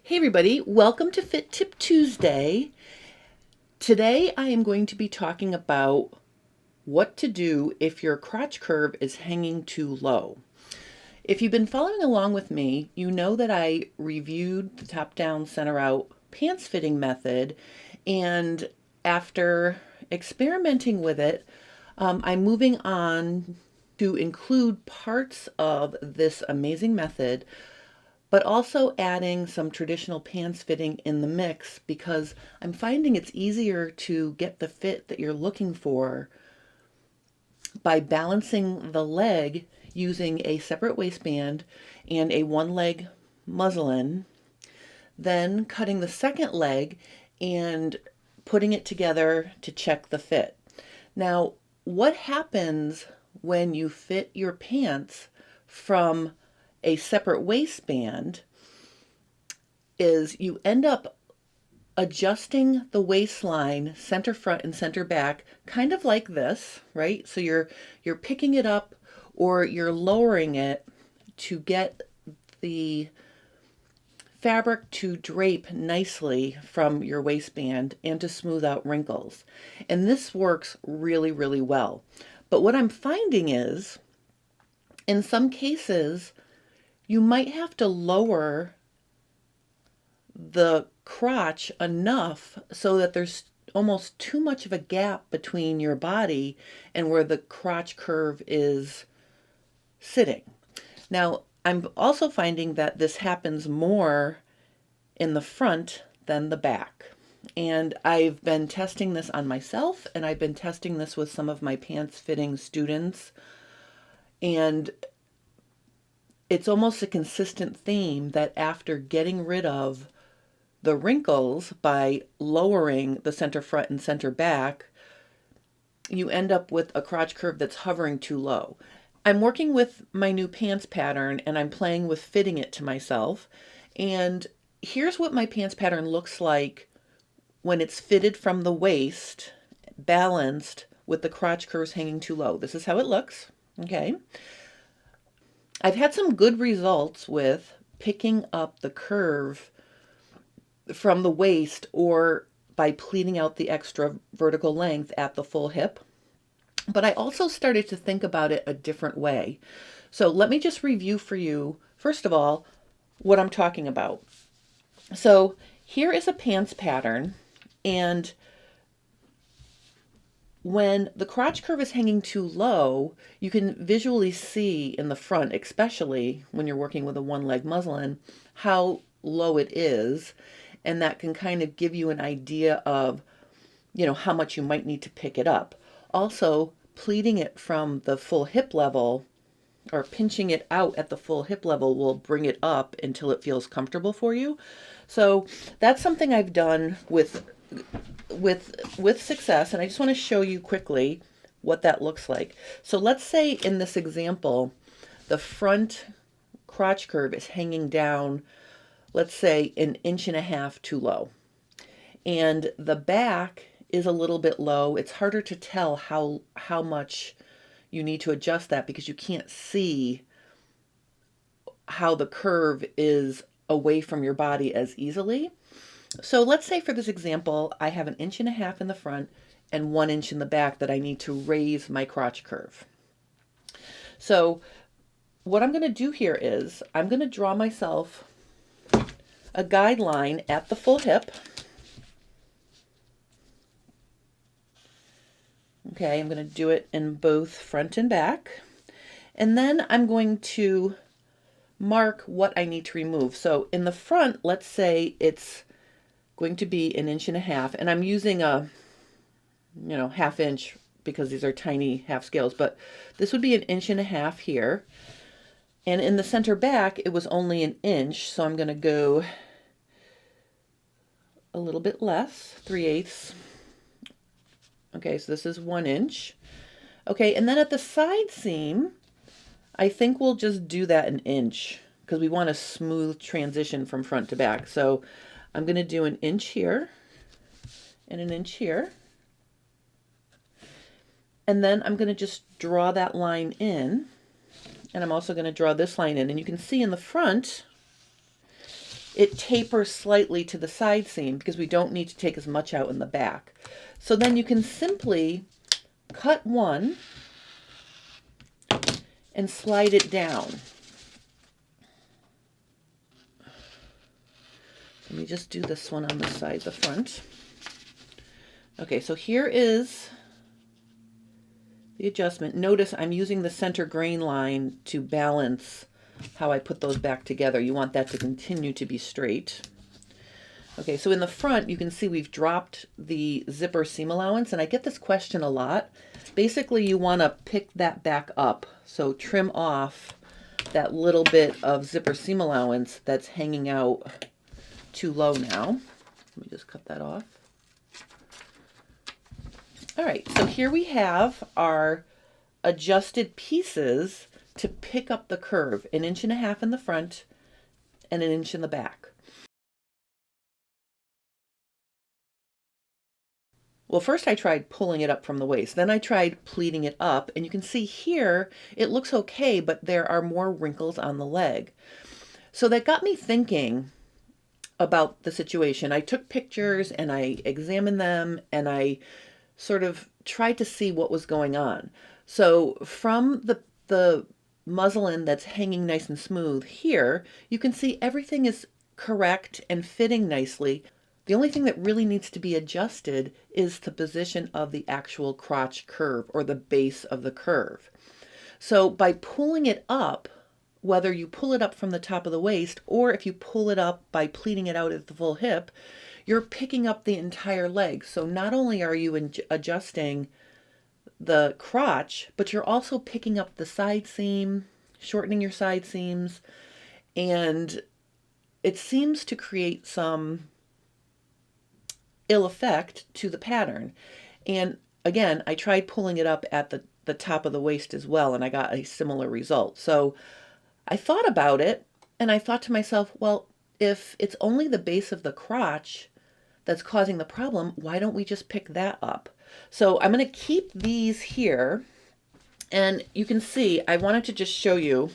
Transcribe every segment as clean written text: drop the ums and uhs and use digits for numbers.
Hey everybody, welcome to Fit Tip Tuesday. Today I am going to be talking about what to do if your crotch curve is hanging too low. If you've been following along with me, you know that I reviewed the top down, center out pants fitting method, and after experimenting with it, I'm moving on to include parts of this amazing method, but also adding some traditional pants fitting in the mix because I'm finding it's easier to get the fit that you're looking for by balancing the leg using a separate waistband and a one leg muslin, then cutting the second leg and putting it together to check the fit. Now, what happens when you fit your pants from a separate waistband is you end up adjusting the waistline center front and center back kind of like this, right? So you're picking it up or you're lowering it to get the fabric to drape nicely from your waistband and to smooth out wrinkles. And this works really, really well. But what I'm finding is in some cases you might have to lower the crotch enough so that there's almost too much of a gap between your body and where the crotch curve is sitting. Now, I'm also finding that this happens more in the front than the back. And I've been testing this on myself, and I've been testing this with some of my pants fitting students. And it's almost a consistent theme that after getting rid of the wrinkles by lowering the center front and center back, you end up with a crotch curve that's hovering too low. I'm working with my new pants pattern and I'm playing with fitting it to myself. And here's what my pants pattern looks like when it's fitted from the waist, balanced with the crotch curves hanging too low. This is how it looks, okay? I've had some good results with picking up the curve from the waist or by pleating out the extra vertical length at the full hip. But I also started to think about it a different way. So let me just review for you, first of all, what I'm talking about. So here is a pants pattern, and when the crotch curve is hanging too low, you can visually see in the front, especially when you're working with a one leg muslin, how low it is. And that can kind of give you an idea of, how much you might need to pick it up. Also, pleating it from the full hip level or pinching it out at the full hip level will bring it up until it feels comfortable for you. So that's something I've done with success, and I just want to show you quickly what that looks like. So let's say in this example, the front crotch curve is hanging down, let's say 1.5 inches too low. And the back is a little bit low. It's harder to tell how much you need to adjust that because you can't see how the curve is away from your body as easily. So let's say for this example, I have 1.5 inches in the front and 1 inch in the back that I need to raise my crotch curve. So what I'm going to do here is I'm going to draw myself a guideline at the full hip. Okay, I'm going to do it in both front and back. And then I'm going to mark what I need to remove. So in the front, let's say it's going to be 1.5 inches, and I'm using a 1/2 inch because these are tiny half scales, but this would be 1.5 inches here. And in the center back, it was only 1 inch, so I'm going to go a little bit less, 3/8. Okay, so this is 1 inch. Okay, and then at the side seam, I think we'll just do that 1 inch because we want a smooth transition from front to back. So I'm going to do 1 inch here and 1 inch here. And then I'm going to just draw that line in. And I'm also going to draw this line in. And you can see in the front, it tapers slightly to the side seam because we don't need to take as much out in the back. So then you can simply cut one and slide it down. Let me just do this one on the side, the front. Okay, so here is the adjustment. Notice I'm using the center grain line to balance how I put those back together. You want that to continue to be straight. Okay, so in the front, you can see we've dropped the zipper seam allowance, and I get this question a lot. Basically, you want to pick that back up. So trim off that little bit of zipper seam allowance that's hanging out too low now. Let me just cut that off. All right, so here we have our adjusted pieces to pick up the curve, 1.5 inches in the front and 1 inch in the back. Well, first I tried pulling it up from the waist, then I tried pleating it up, and you can see here it looks okay, but there are more wrinkles on the leg. So that got me thinking about the situation. I took pictures and I examined them and I sort of tried to see what was going on. So from the muslin that's hanging nice and smooth here, you can see everything is correct and fitting nicely. The only thing that really needs to be adjusted is the position of the actual crotch curve or the base of the curve. So by pulling it up, whether you pull it up from the top of the waist or if you pull it up by pleating it out at the full hip, you're picking up the entire leg. So not only are you adjusting the crotch, but you're also picking up the side seam, shortening your side seams, and it seems to create some ill effect to the pattern. And again, I tried pulling it up at the top of the waist as well, and I got a similar result. So I thought about it, and I thought to myself, well, if it's only the base of the crotch that's causing the problem, why don't we just pick that up? So I'm going to keep these here, and you can see I wanted to just show you,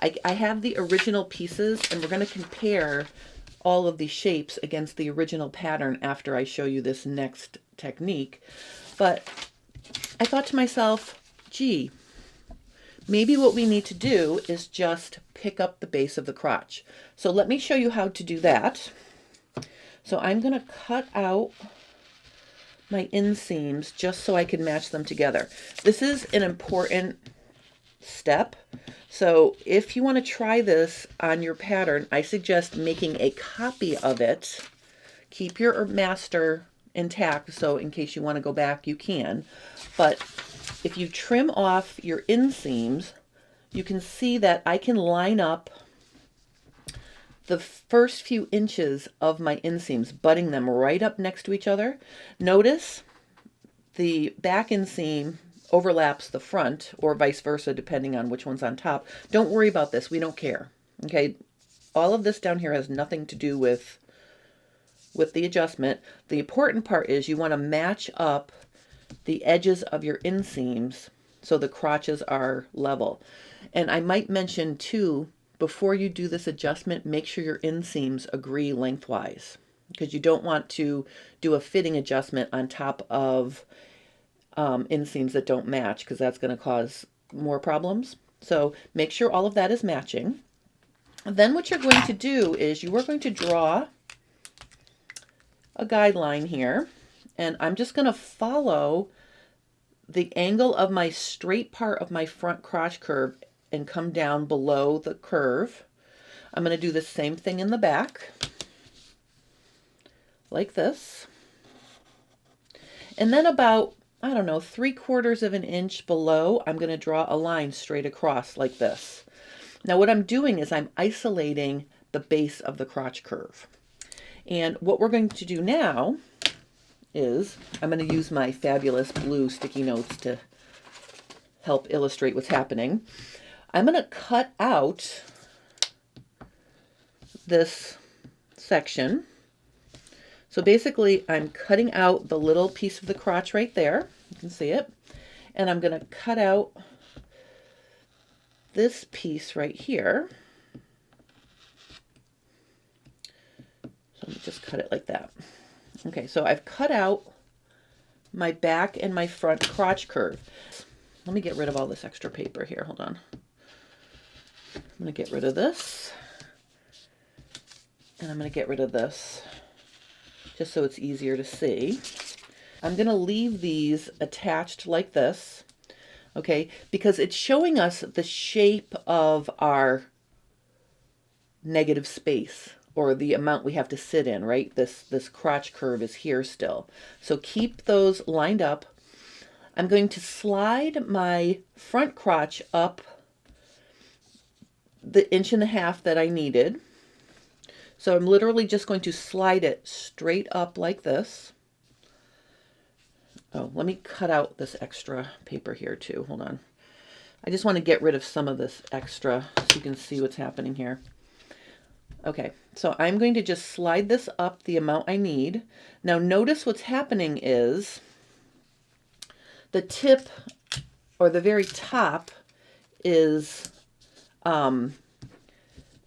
I have the original pieces, and we're going to compare all of these shapes against the original pattern after I show you this next technique. But I thought to myself, gee, maybe what we need to do is just pick up the base of the crotch. So let me show you how to do that. So I'm going to cut out my inseams just so I can match them together. This is an important step. So if you want to try this on your pattern, I suggest making a copy of it. Keep your master intact, so in case you want to go back, you can. But if you trim off your inseams, you can see that I can line up the first few inches of my inseams, butting them right up next to each other. Notice the back inseam overlaps the front, or vice versa, depending on which one's on top. Don't worry about this. We don't care. Okay, all of this down here has nothing to do with the adjustment. The important part is you want to match up the edges of your inseams so the crotches are level. And I might mention too, before you do this adjustment, make sure your inseams agree lengthwise, because you don't want to do a fitting adjustment on top of inseams that don't match, because that's going to cause more problems. So make sure all of that is matching. And then what you're going to do is you are going to draw a guideline here, and I'm just going to follow the angle of my straight part of my front crotch curve and come down below the curve. I'm going to do the same thing in the back, like this. And then about, I don't know, 3/4 of an inch below, I'm going to draw a line straight across like this. Now what I'm doing is I'm isolating the base of the crotch curve. And what we're going to do now is I'm going to use my fabulous blue sticky notes to help illustrate what's happening. I'm going to cut out this section. So basically I'm cutting out the little piece of the crotch right there. You can see it. And I'm going to cut out this piece right here. just cut it like that. Okay, so I've cut out my back and my front crotch curve. Let me get rid of all this extra paper here. Hold on. I'm going to get rid of this. And I'm going to get rid of this just so it's easier to see. I'm going to leave these attached like this, okay, because it's showing us the shape of our negative space, or the amount we have to sit in, right? This crotch curve is here still. So keep those lined up. I'm going to slide my front crotch up the 1.5 inches that I needed. So I'm literally just going to slide it straight up like this. Oh, let me cut out this extra paper here too. Hold on. I just want to get rid of some of this extra so you can see what's happening here. Okay, so I'm going to just slide this up the amount I need. Now notice what's happening is the tip, or the very top, is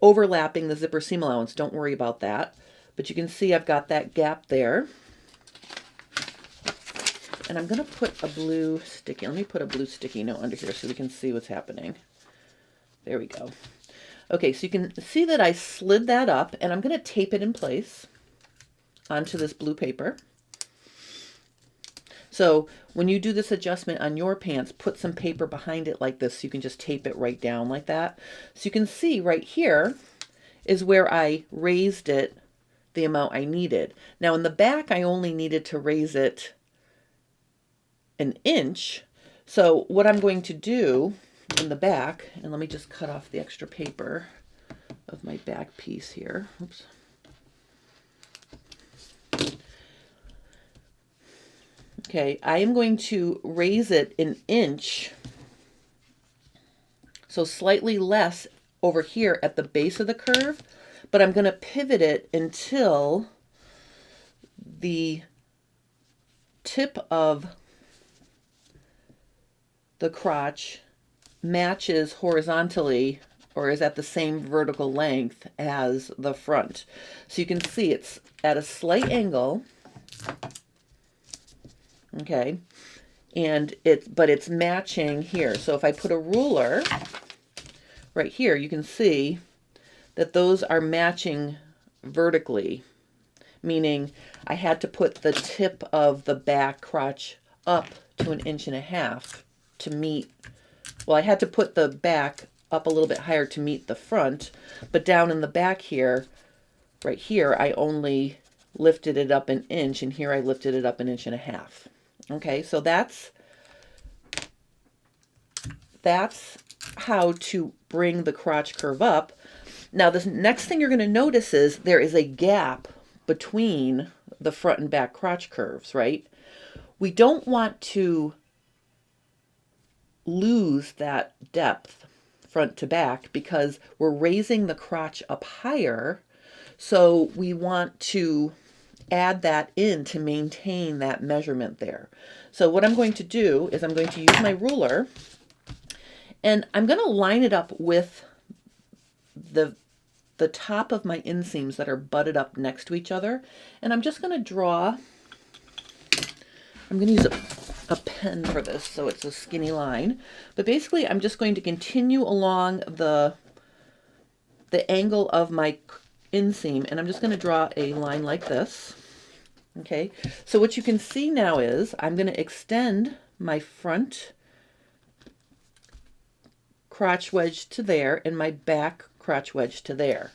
overlapping the zipper seam allowance. Don't worry about that. But you can see I've got that gap there. And I'm going to put a blue sticky, let me put a blue sticky note under here so we can see what's happening. There we go. Okay, so you can see that I slid that up, and I'm going to tape it in place onto this blue paper. So when you do this adjustment on your pants, put some paper behind it like this so you can just tape it right down like that. So you can see right here is where I raised it the amount I needed. Now in the back, I only needed to raise it 1 inch. So what I'm going to do in the back, and let me just cut off the extra paper of my back piece here. Oops. Okay, I am going to raise it 1 inch, so slightly less over here at the base of the curve, but I'm going to pivot it until the tip of the crotch matches horizontally, or is at the same vertical length as the front. So you can see it's at a slight angle. Okay, but it's matching here. So if I put a ruler right here, you can see that those are matching vertically, meaning I had to put the tip of the back crotch up to 1.5 inches to meet, well, I had to put the back up a little bit higher to meet the front, but down in the back here, right here, I only lifted it up 1 inch, and here I lifted it up 1.5 inches. Okay, so that's how to bring the crotch curve up. Now, the next thing you're going to notice is there is a gap between the front and back crotch curves, right? We don't want to lose that depth front to back because we're raising the crotch up higher. So we want to add that in to maintain that measurement there. So what I'm going to do is I'm going to use my ruler, and I'm going to line it up with the top of my inseams that are butted up next to each other. And I'm just going to draw, I'm going to use a pen for this so it's a skinny line. But basically I'm just going to continue along the angle of my inseam, and I'm just going to draw a line like this. Okay, so what you can see now is I'm going to extend my front crotch wedge to there and my back crotch wedge to there.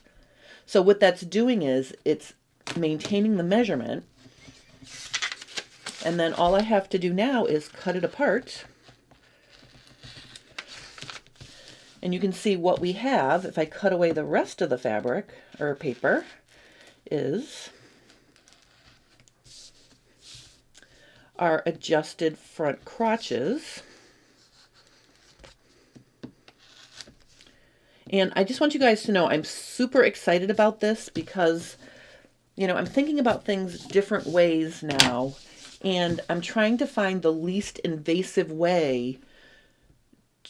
So what that's doing is it's maintaining the measurement, and then all I have to do now is cut it apart. And you can see what we have, if I cut away the rest of the fabric or paper, is our adjusted front crotches. And I just want you guys to know I'm super excited about this because, you know, I'm thinking about things different ways now, and I'm trying to find the least invasive way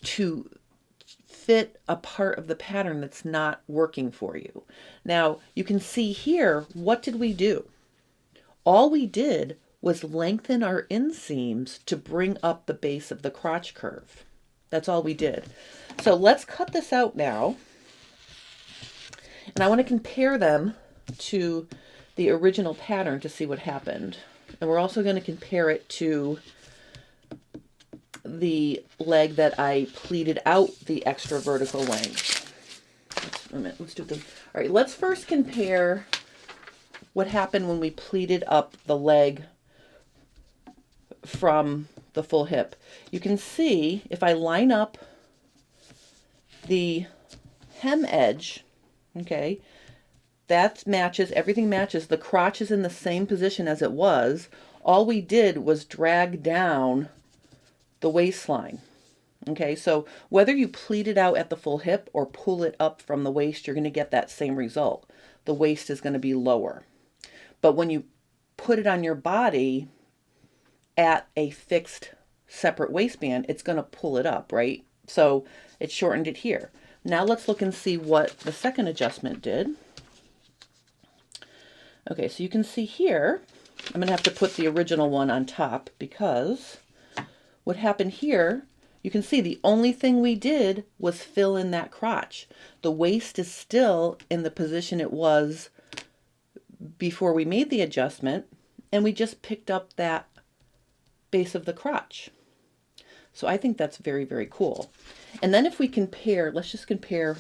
to fit a part of the pattern that's not working for you. Now, you can see here, what did we do? All we did was lengthen our inseams to bring up the base of the crotch curve. That's all we did. So let's cut this out now. And I want to compare them to the original pattern to see what happened. And we're also going to compare it to the leg that I pleated out the extra vertical length. Let's do them. All right, let's first compare what happened when we pleated up the leg from the full hip. You can see if I line up the hem edge, okay, that matches, everything matches. The crotch is in the same position as it was. All we did was drag down the waistline. Okay, so whether you pleat it out at the full hip or pull it up from the waist, you're going to get that same result. The waist is going to be lower. But when you put it on your body at a fixed separate waistband, it's going to pull it up, right? So it shortened it here. Now let's look and see what the second adjustment did. Okay, so you can see here, I'm going to have to put the original one on top because what happened here, you can see the only thing we did was fill in that crotch. The waist is still in the position it was before we made the adjustment, and we just picked up that base of the crotch. So I think that's very, very cool. And then if we compare, let's just compare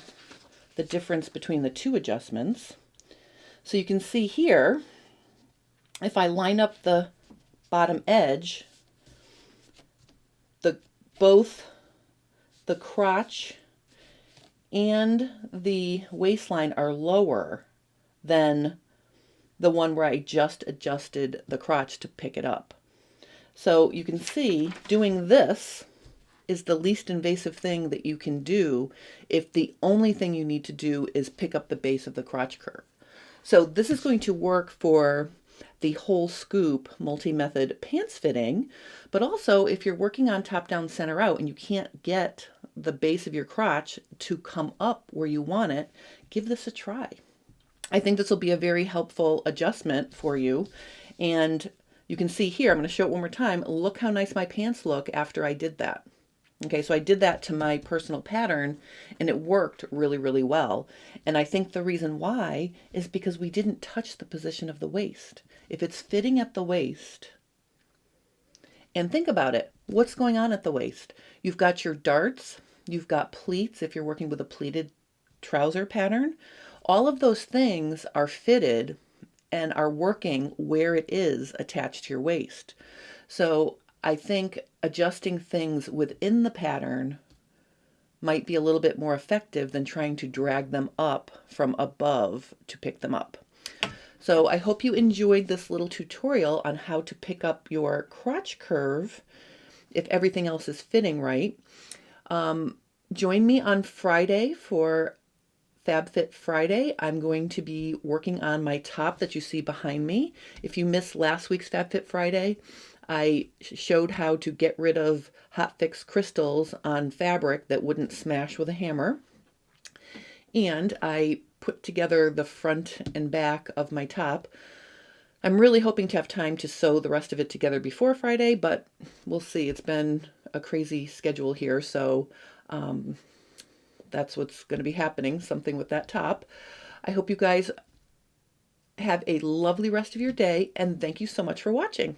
the difference between the two adjustments. So you can see here, if I line up the bottom edge, both the crotch and the waistline are lower than the one where I just adjusted the crotch to pick it up. So you can see doing this is the least invasive thing that you can do if the only thing you need to do is pick up the base of the crotch curve. So this is going to work for the whole scoop multi-method pants fitting, but also if you're working on top down center out and you can't get the base of your crotch to come up where you want it, give this a try. I think this will be a very helpful adjustment for you. And you can see here, I'm going to show it one more time. Look how nice my pants look after I did that. Okay, so I did that to my personal pattern and it worked really, really well. And I think the reason why is because we didn't touch the position of the waist. If it's fitting at the waist, and think about it, what's going on at the waist? You've got your darts, you've got pleats if you're working with a pleated trouser pattern. All of those things are fitted and are working where it is attached to your waist. So I think adjusting things within the pattern might be a little bit more effective than trying to drag them up from above to pick them up. So I hope you enjoyed this little tutorial on how to pick up your crotch curve if everything else is fitting right. Join me on Friday for FabFit Friday. I'm going to be working on my top that you see behind me. If you missed last week's FabFit Friday, I showed how to get rid of hot fix crystals on fabric that wouldn't smash with a hammer. And I put together the front and back of my top. I'm really hoping to have time to sew the rest of it together before Friday, but we'll see. It's been a crazy schedule here, so that's what's going to be happening, something with that top. I hope you guys have a lovely rest of your day, and thank you so much for watching.